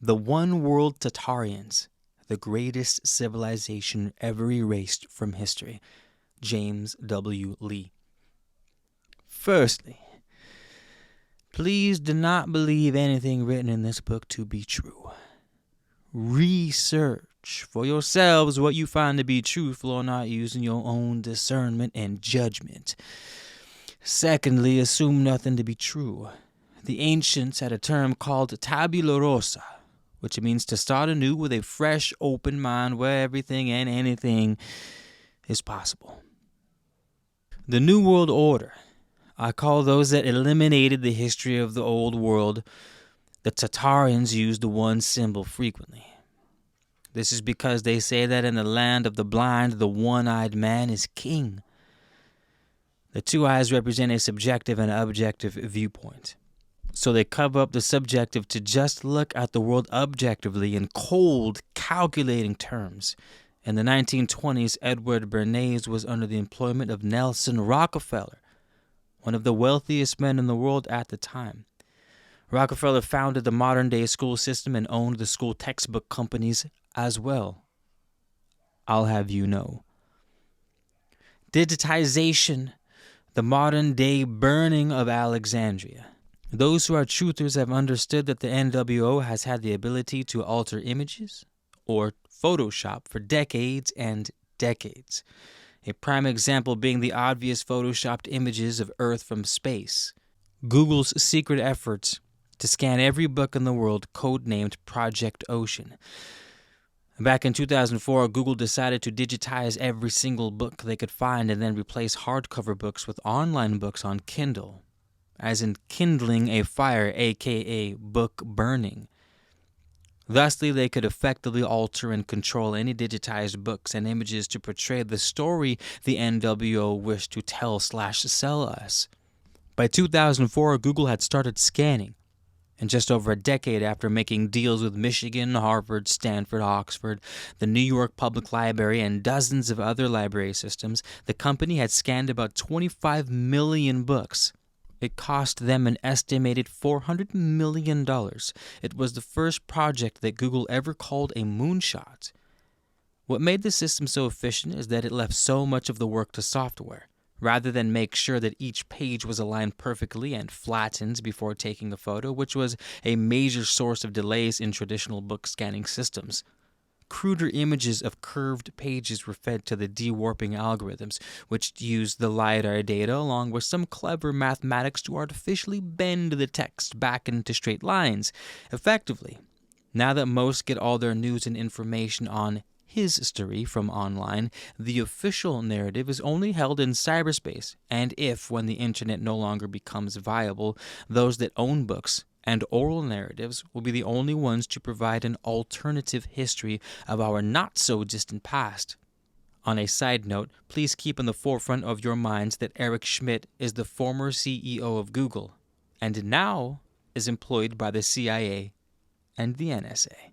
The One World Tatarians, the greatest civilization ever erased from history. James W. Lee. Firstly, please do not believe anything written in this book to be true. Research for yourselves what you find to be truthful or not using your own discernment and judgment. Secondly, assume nothing to be true. The ancients had a term called tabula rasa, which means to start anew with a fresh, open mind where everything and anything is possible. The New World Order. I call those that eliminated the history of the old world. The Tatarians used the one symbol frequently. This is because they say that in the land of the blind, the one-eyed man is king. The two eyes represent a subjective and objective viewpoint. So they cover up the subjective to just look at the world objectively in cold, calculating terms. In the 1920s, Edward Bernays was under the employment of Nelson Rockefeller, one of the wealthiest men in the world at the time. Rockefeller founded the modern-day school system and owned the school textbook companies as well. I'll have you know. Digitization, the modern-day burning of Alexandria. Those who are truthers have understood that the NWO has had the ability to alter images, or Photoshop, for decades and decades. A prime example being the obvious photoshopped images of Earth from space. Google's secret efforts to scan every book in the world, codenamed Project Ocean. Back in 2004, Google decided to digitize every single book they could find and then replace hardcover books with online books on Kindle, as in kindling a fire, aka book burning. Thusly, they could effectively alter and control any digitized books and images to portray the story the NWO wished to tell/sell us. By 2004, Google had started scanning, and just over a decade after making deals with Michigan, Harvard, Stanford, Oxford, the New York Public Library, and dozens of other library systems, the company had scanned about 25 million books. It cost them an estimated $400 million. It was the first project that Google ever called a moonshot. What made the system so efficient is that it left so much of the work to software, rather than make sure that each page was aligned perfectly and flattened before taking a photo, which was a major source of delays in traditional book scanning systems. Cruder images of curved pages were fed to the de-warping algorithms, which used the LiDAR data along with some clever mathematics to artificially bend the text back into straight lines. Effectively, now that most get all their news and information on history from online, the official narrative is only held in cyberspace, and if, when the internet no longer becomes viable, those that own books and oral narratives will be the only ones to provide an alternative history of our not-so-distant past. On a side note, please keep in the forefront of your minds that Eric Schmidt is the former CEO of Google, and now is employed by the CIA and the NSA.